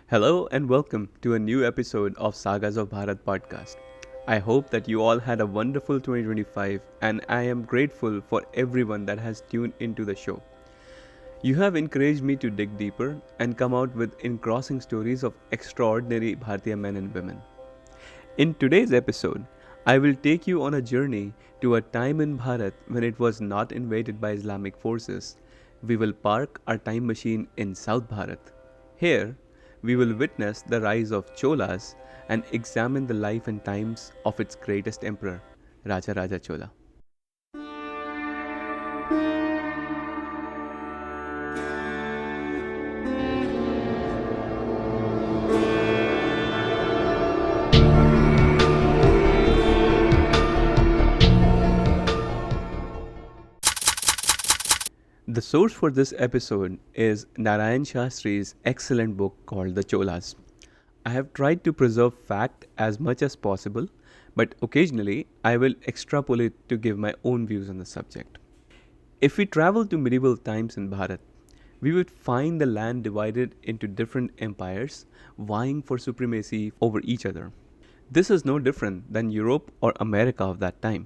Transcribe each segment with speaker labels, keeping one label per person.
Speaker 1: Hello and welcome to a new episode of Sagas of Bharat podcast. I hope that you all had a wonderful 2025 and I am grateful for everyone that has tuned into the show. You have encouraged me to dig deeper and come out with engrossing stories of extraordinary Bharatiya men and women. In today's episode, I will take you on a journey to a time in Bharat when it was not invaded by Islamic forces. We will park our time machine in South Bharat. Here, we will witness the rise of Cholas and examine the life and times of its greatest emperor, Raja Chola. The source for this episode is Narayan Shastri's excellent book called The Cholas. I have tried to preserve fact as much as possible, but occasionally I will extrapolate to give my own views on the subject. If we travel to medieval times in Bharat, we would find the land divided into different empires vying for supremacy over each other. This is no different than Europe or America of that time.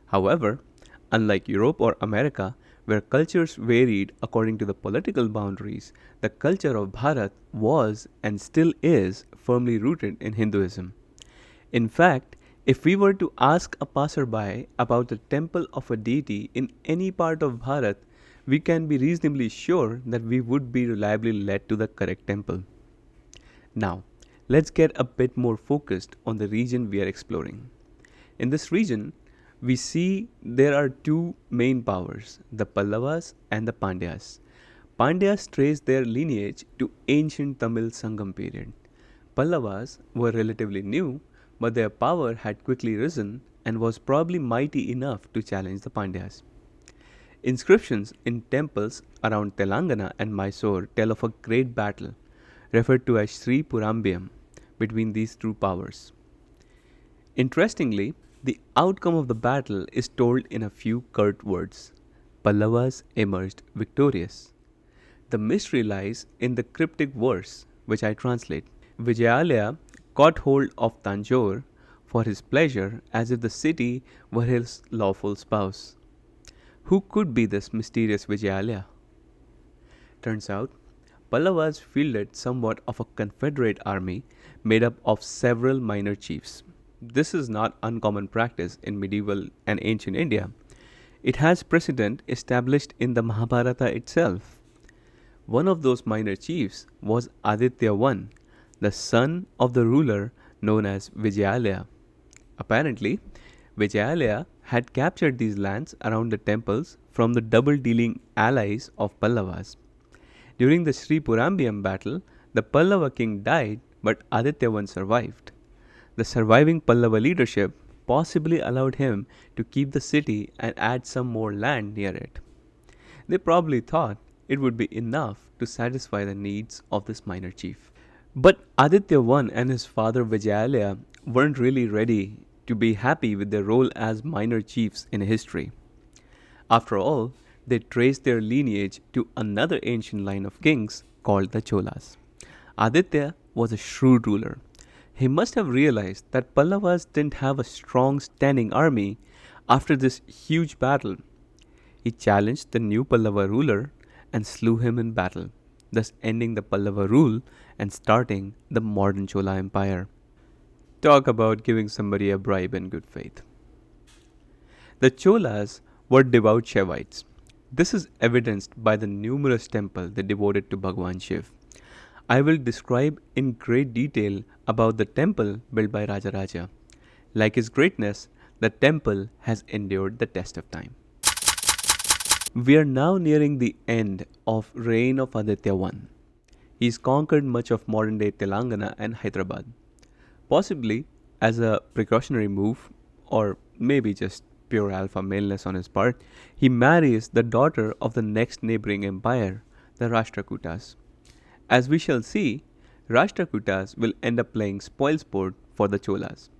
Speaker 1: However, unlike Europe or America, where cultures varied according to the political boundaries, the culture of Bharat was and still is firmly rooted in Hinduism. In fact, if we were to ask a passerby about the temple of a deity in any part of Bharat, we can be reasonably sure that we would be reliably led to the correct temple. Now, let's get a bit more focused on the region we are exploring. In this region, we see there are two main powers, the Pallavas and the Pandyas. Pandyas trace their lineage to ancient Tamil Sangam period. Pallavas were relatively new, but their power had quickly risen and was probably mighty enough to challenge the Pandyas. Inscriptions in temples around Telangana and Mysore tell of a great battle, referred to as Sri Purambiam, between these two powers. Interestingly, the outcome of the battle is told in a few curt words. Pallavas emerged victorious. The mystery lies in the cryptic verse, which I translate. Vijayalaya caught hold of Tanjore for his pleasure as if the city were his lawful spouse. Who could be this mysterious Vijayalaya? Turns out, Pallavas fielded somewhat of a confederate army made up of several minor chiefs. This is not uncommon practice in medieval and ancient India. It has precedent established in the Mahabharata itself. One of those minor chiefs was Aditya I, the son of the ruler known as Vijayalaya. Apparently, Vijayalaya had captured these lands around the temples from the double-dealing allies of Pallavas. During the Sri Purambiam battle, the Pallava king died, but Aditya I survived. The surviving Pallava leadership possibly allowed him to keep the city and add some more land near it. They probably thought it would be enough to satisfy the needs of this minor chief. But Aditya I and his father Vijayalaya weren't really ready to be happy with their role as minor chiefs in history. After all, they traced their lineage to another ancient line of kings called the Cholas. Aditya was a shrewd ruler. He must have realized that Pallavas didn't have a strong standing army after this huge battle. He challenged the new Pallava ruler and slew him in battle, thus ending the Pallava rule and starting the modern Chola Empire. Talk about giving somebody a bribe in good faith. The Cholas were devout Shaivites. This is evidenced by the numerous temples they devoted to Bhagwan Shiv. I will describe in great detail about the temple built by Raja. Like his greatness, the temple has endured the test of time. We are now nearing the end of reign of Aditya I. He's conquered much of modern-day Telangana and Hyderabad. Possibly as a precautionary move, or maybe just pure alpha maleness on his part, he marries the daughter of the next neighboring empire, the Rashtrakutas. As we shall see, Rashtrakutas will end up playing spoilsport for the Cholas.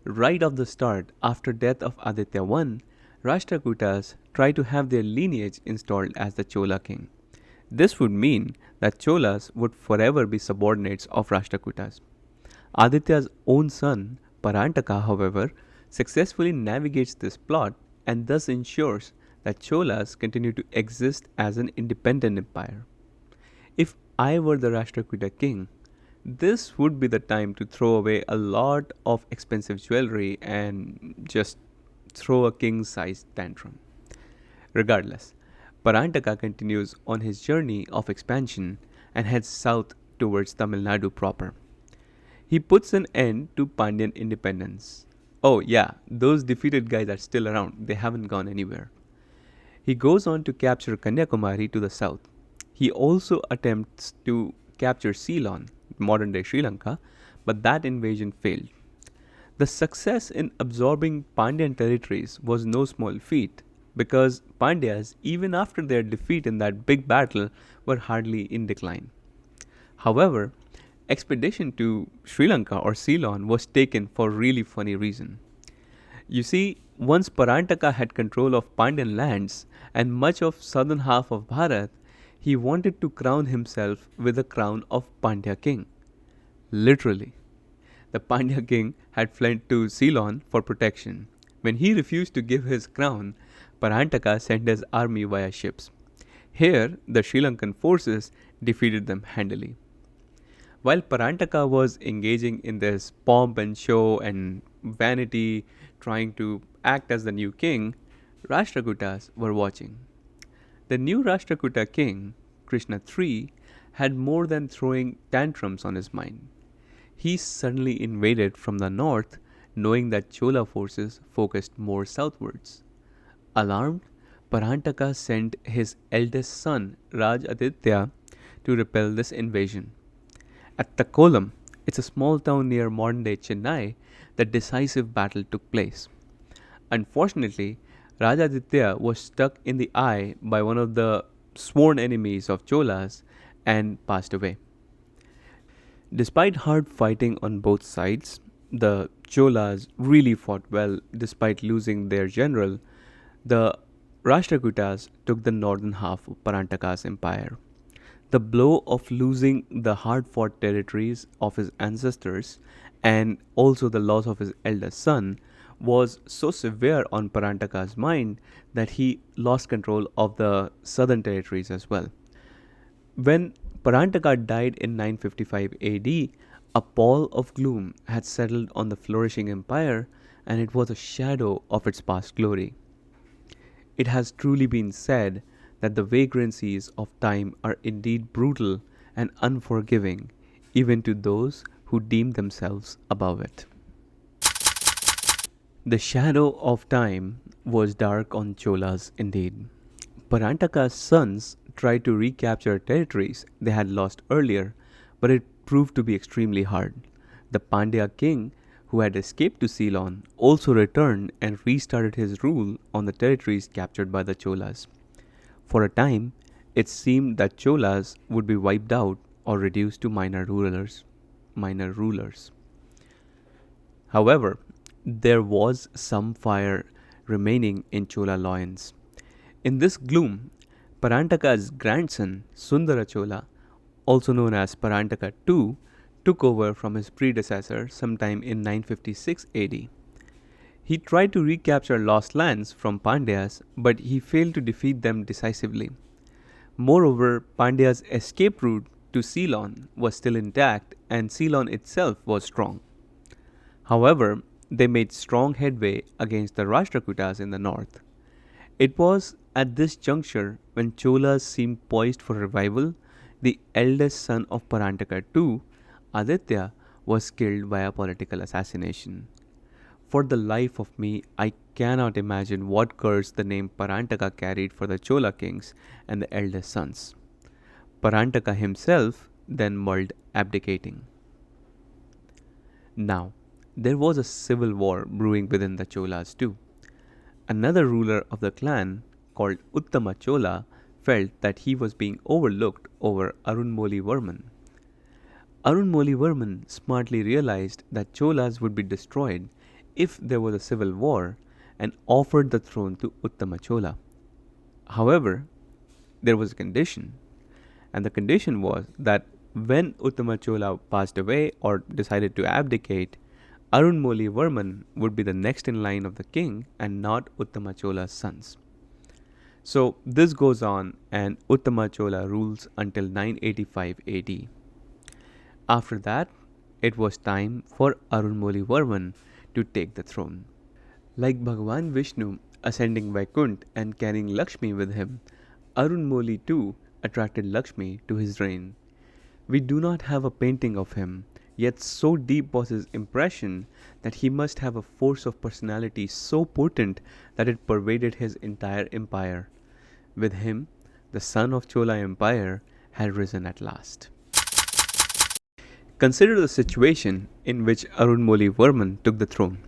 Speaker 1: Right off the start, after death of Aditya I, Rashtrakutas try to have their lineage installed as the Chola king. This would mean that Cholas would forever be subordinates of Rashtrakutas. Aditya's own son, Parantaka, however, successfully navigates this plot and thus ensures that Cholas continue to exist as an independent empire. If I were the Rashtrakuta king, this would be the time to throw away a lot of expensive jewelry and just throw a king sized tantrum. Regardless, Parantaka continues on his journey of expansion and heads south towards Tamil Nadu proper. He puts an end to Pandyan independence. Oh, yeah, those defeated guys are still around, they haven't gone anywhere. He goes on to capture Kanyakumari to the south. He also attempts to capture Ceylon, modern day Sri Lanka, but that invasion failed. The success in absorbing Pandyan territories was no small feat because Pandyas, even after their defeat in that big battle, were hardly in decline. However, expedition to Sri Lanka or Ceylon was taken for a really funny reason. You see, once Parantaka had control of Pandyan lands and much of southern half of Bharat, he wanted to crown himself with the crown of Pandya king. Literally. The Pandya king had fled to Ceylon for protection. When he refused to give his crown, Parantaka sent his army via ships. Here, the Sri Lankan forces defeated them handily. While Parantaka was engaging in this pomp and show and vanity, trying to act as the new king, Rashtrakutas were watching. The new Rashtrakuta king, Krishna III, had more than throwing tantrums on his mind. He suddenly invaded from the north, knowing that Chola forces focused more southwards. Alarmed, Parantaka sent his eldest son, Raj Aditya, to repel this invasion. At Takolam, it's a small town near modern day Chennai, the decisive battle took place. Unfortunately, Rajaditya was struck in the eye by one of the sworn enemies of Cholas and passed away. Despite hard fighting on both sides, the Cholas really fought well despite losing their general. The Rashtrakutas took the northern half of Parantaka's empire. The blow of losing the hard fought territories of his ancestors and also the loss of his eldest son was so severe on Parantaka's mind that he lost control of the southern territories as well. When Parantaka died in 955 AD, a pall of gloom had settled on the flourishing empire and it was a shadow of its past glory. It has truly been said that the vagrancies of time are indeed brutal and unforgiving, even to those who deem themselves above it. The shadow of time was dark on Cholas indeed. Parantaka's sons tried to recapture territories they had lost earlier, but it proved to be extremely hard. The Pandya king, who had escaped to Ceylon, also returned and restarted his rule on the territories captured by the Cholas. For a time, it seemed that Cholas would be wiped out or reduced to minor rulers. However, there was some fire remaining in Chola loins. In this gloom, Parantaka's grandson Sundara Chola, also known as Parantaka II, took over from his predecessor sometime in 956 AD. He tried to recapture lost lands from Pandyas, but he failed to defeat them decisively. Moreover, Pandya's escape route to Ceylon was still intact and Ceylon itself was strong. However, they made strong headway against the Rashtrakutas in the north. It was at this juncture when Cholas seemed poised for revival, the eldest son of Parantaka II, Aditya, was killed by a political assassination. For the life of me, I cannot imagine what curse the name Parantaka carried for the Chola kings and the eldest sons. Parantaka himself then mulled abdicating. Now, there was a civil war brewing within the Cholas too. Another ruler of the clan, called Uttama Chola, felt that he was being overlooked over Arunmoli Varman. Arunmoli Varman smartly realized that Cholas would be destroyed if there was a civil war and offered the throne to Uttama Chola. However, there was a condition. And the condition was that when Uttama Chola passed away or decided to abdicate, Arunmoli Varman would be the next in line of the king and not Uttama Chola's sons. So this goes on, and Uttama Chola rules until 985 AD. After that, it was time for Arunmoli Varman to take the throne. Like Bhagavan Vishnu ascending Vaikunt and carrying Lakshmi with him, Arunmoli too attracted Lakshmi to his reign. We do not have a painting of him, yet so deep was his impression that he must have a force of personality so potent that it pervaded his entire empire. With him, the sun of Chola Empire had risen at last. Consider the situation in which Arunmoli Varman took the throne.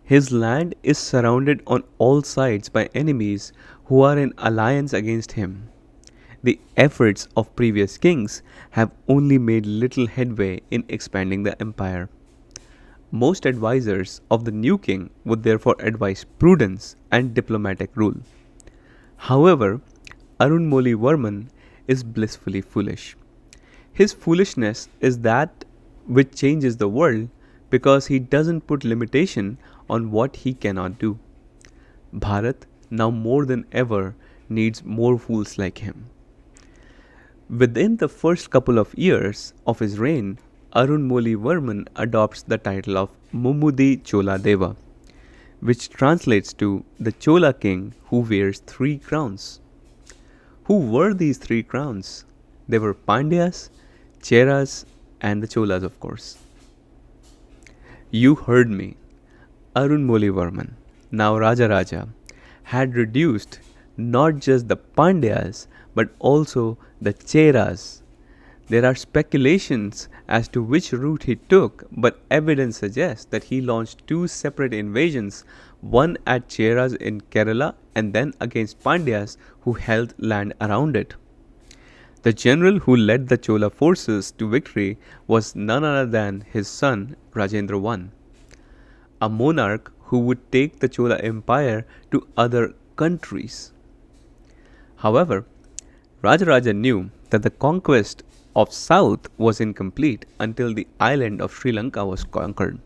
Speaker 1: His land is surrounded on all sides by enemies who are in alliance against him. The efforts of previous kings have only made little headway in expanding the empire. Most advisors of the new king would therefore advise prudence and diplomatic rule. However, Arunmoli Varman is blissfully foolish. His foolishness is that which changes the world because he doesn't put limitation on what he cannot do. Bharat now more than ever needs more fools like him. Within the first couple of years of his reign, Arunmoli Varman adopts the title of Mumudi Chola Deva, which translates to the Chola king who wears three crowns. Who were these three crowns? They were Pandyas, Cheras, and the Cholas, of course. You heard me. Arunmoli Varman, now Raja, had reduced not just the Pandyas but also the Cheras. There are speculations as to which route he took, but evidence suggests that he launched two separate invasions, one at Cheras in Kerala and then against Pandyas who held land around it. The general who led the Chola forces to victory was none other than his son Rajendra I, a monarch who would take the Chola Empire to other countries. However, Rajaraja knew that the conquest of South was incomplete until the island of Sri Lanka was conquered.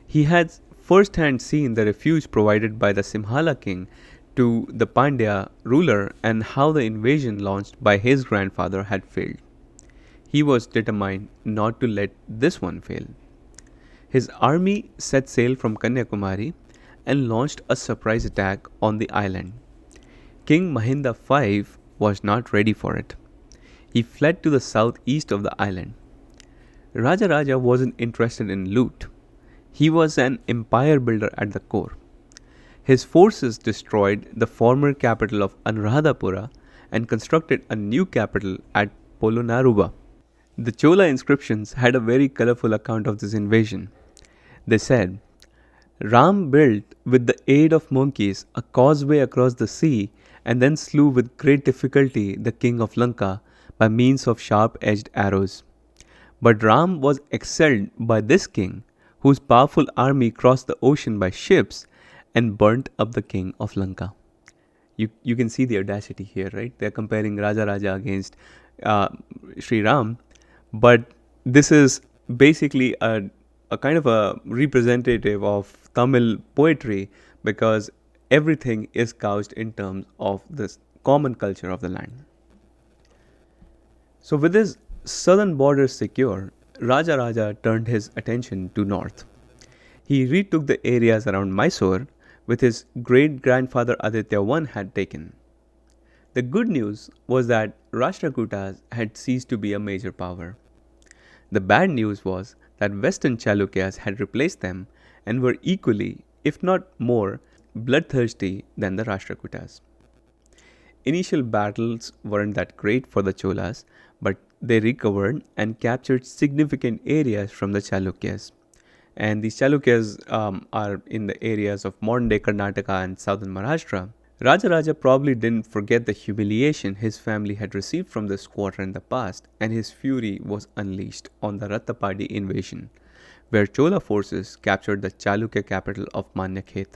Speaker 1: He had first-hand seen the refuge provided by the Simhala king to the Pandya ruler and how the invasion launched by his grandfather had failed. He was determined not to let this one fail. His army set sail from Kanyakumari and launched a surprise attack on the island. King Mahinda V was not ready for it. He fled to the southeast of the island. Rajaraja wasn't interested in loot. He was an empire builder at the core. His forces destroyed the former capital of Anuradhapura and constructed a new capital at Polonaruva. The Chola inscriptions had a very colorful account of this invasion. They said, Ram built with the aid of monkeys a causeway across the sea and then slew with great difficulty the king of Lanka by means of sharp-edged arrows. But Ram was excelled by this king, whose powerful army crossed the ocean by ships and burnt up the king of Lanka. You can see the audacity here, right? They're comparing Raja against Sri Ram, but this is basically a kind of a representative of Tamil poetry because everything is couched in terms of this common culture of the land. So with his southern borders secure, Raja turned his attention to north. He retook the areas around Mysore which his great-grandfather Aditya I had taken. The good news was that Rashtrakutas had ceased to be a major power. The bad news was that Western Chalukyas had replaced them and were equally, if not more, bloodthirsty than the Rashtrakutas. Initial battles weren't that great for the Cholas, but they recovered and captured significant areas from the Chalukyas. And these Chalukyas are in the areas of modern-day Karnataka and southern Maharashtra. Raja probably didn't forget the humiliation his family had received from this quarter in the past, and his fury was unleashed on the Rattapadi invasion, where Chola forces captured the Chalukya capital of Manyakhet.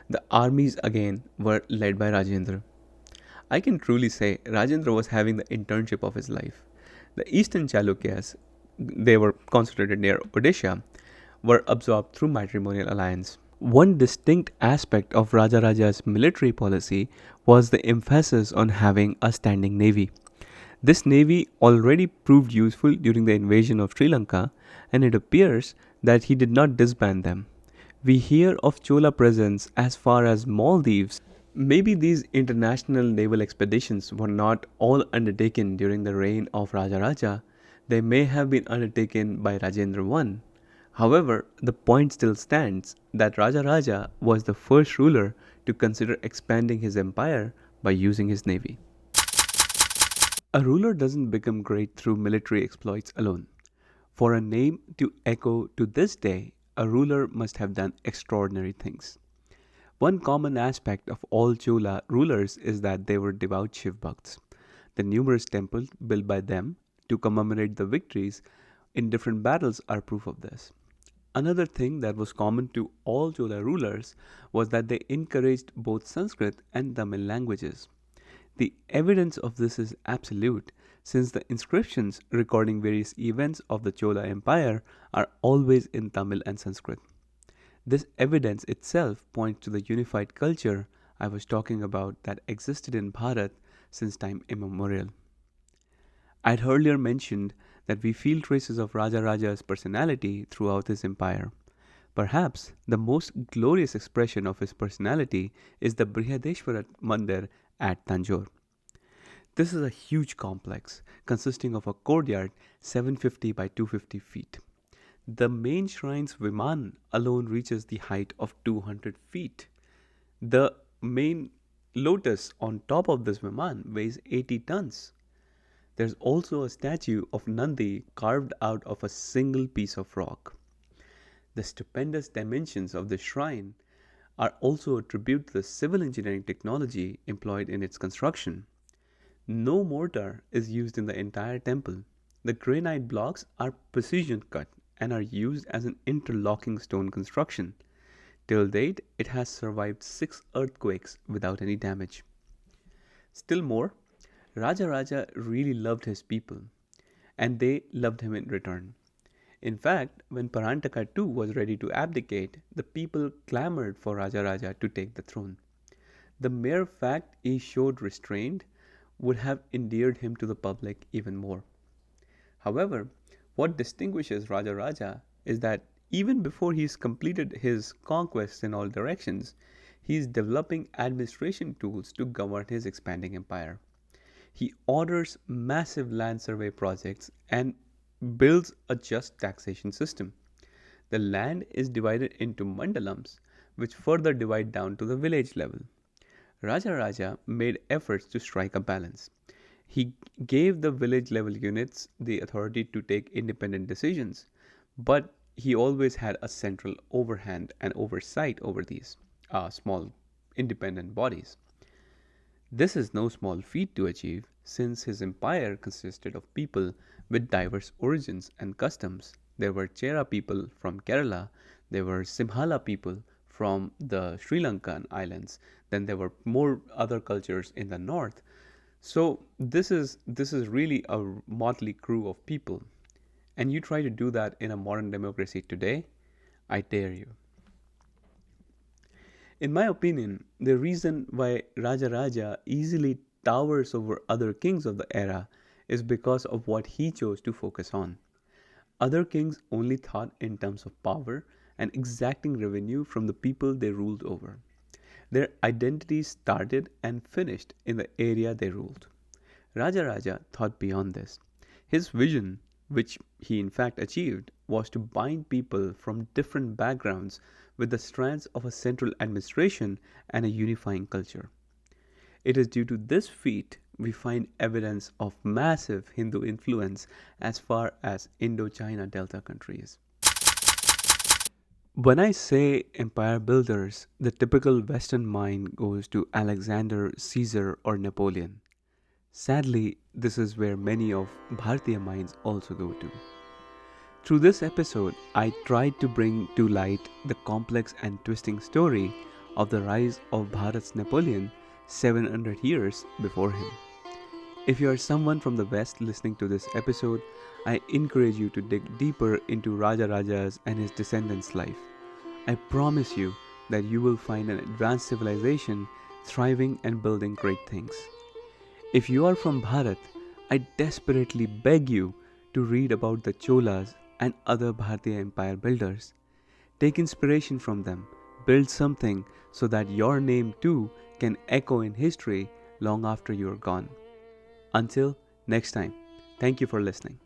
Speaker 1: The armies again were led by Rajendra. I can truly say Rajendra was having the internship of his life. The eastern Chalukyas, they were concentrated near Odisha, were absorbed through matrimonial alliance. One distinct aspect of Rajaraja's military policy was the emphasis on having a standing navy. This navy already proved useful during the invasion of Sri Lanka, and it appears that he did not disband them. We hear of Chola presence as far as Maldives. Maybe these international naval expeditions were not all undertaken during the reign of Rajaraja, they may have been undertaken by Rajendra I. However, the point still stands that Rajaraja was the first ruler to consider expanding his empire by using his navy. A ruler doesn't become great through military exploits alone. For a name to echo to this day, a ruler must have done extraordinary things. One common aspect of all Chola rulers is that they were devout Shiv Bhakts. The numerous temples built by them to commemorate the victories in different battles are proof of this. Another thing that was common to all Chola rulers was that they encouraged both Sanskrit and Tamil languages. The evidence of this is absolute, since the inscriptions recording various events of the Chola Empire are always in Tamil and Sanskrit. This evidence itself points to the unified culture I was talking about that existed in Bharat since time immemorial. I'd earlier mentioned that we feel traces of Rajaraja's personality throughout his empire. Perhaps the most glorious expression of his personality is the Brihadeshwara Mandir at Tanjore. This is a huge complex consisting of a courtyard 750 by 250 feet. The main shrine's Viman alone reaches the height of 200 feet. The main lotus on top of this Viman weighs 80 tons. There's also a statue of Nandi carved out of a single piece of rock. The stupendous dimensions of the shrine are also a tribute to the civil engineering technology employed in its construction. No mortar is used in the entire temple. The granite blocks are precision cut and are used as an interlocking stone construction. Till date, it has survived 6 earthquakes without any damage. Still more, Rajaraja really loved his people, and they loved him in return. In fact, when Parantaka II was ready to abdicate, the people clamored for Rajaraja to take the throne. The mere fact he showed restraint would have endeared him to the public even more. However, what distinguishes Rajaraja is that even before he's completed his conquests in all directions, he is developing administration tools to govern his expanding empire. He orders massive land survey projects and builds a just taxation system. The land is divided into mandalams, which further divide down to the village level. Rajaraja made efforts to strike a balance. He gave the village level units the authority to take independent decisions, but he always had a central overhand and oversight over these small independent bodies. This is no small feat to achieve, since his empire consisted of people with diverse origins and customs. There were Chera people from Kerala, there were Simhala people from the Sri Lankan islands, then there were more other cultures in the north. So this is really a motley crew of people. And you try to do that in a modern democracy today, I dare you. In my opinion, the reason why Rajaraja easily towers over other kings of the era is because of what he chose to focus on. Other kings only thought in terms of power and exacting revenue from the people they ruled over. Their identity started and finished in the area they ruled. Rajaraja thought beyond this. His vision, which he in fact achieved, was to bind people from different backgrounds with the strands of a central administration and a unifying culture. It is due to this feat we find evidence of massive Hindu influence as far as Indochina Delta countries. When I say empire builders, the typical Western mind goes to Alexander, Caesar, or Napoleon. Sadly, this is where many of Bharatiya minds also go to. Through this episode, I tried to bring to light the complex and twisting story of the rise of Bharat's Napoleon, 700 years before him. If you are someone from the West listening to this episode, I encourage you to dig deeper into Raja Raja's and his descendants' life. I promise you that you will find an advanced civilization thriving and building great things. If you are from Bharat, I desperately beg you to read about the Cholas and other Bharatiya empire builders. Take inspiration from them, build something so that your name too can echo in history long after you are gone. Until next time, thank you for listening.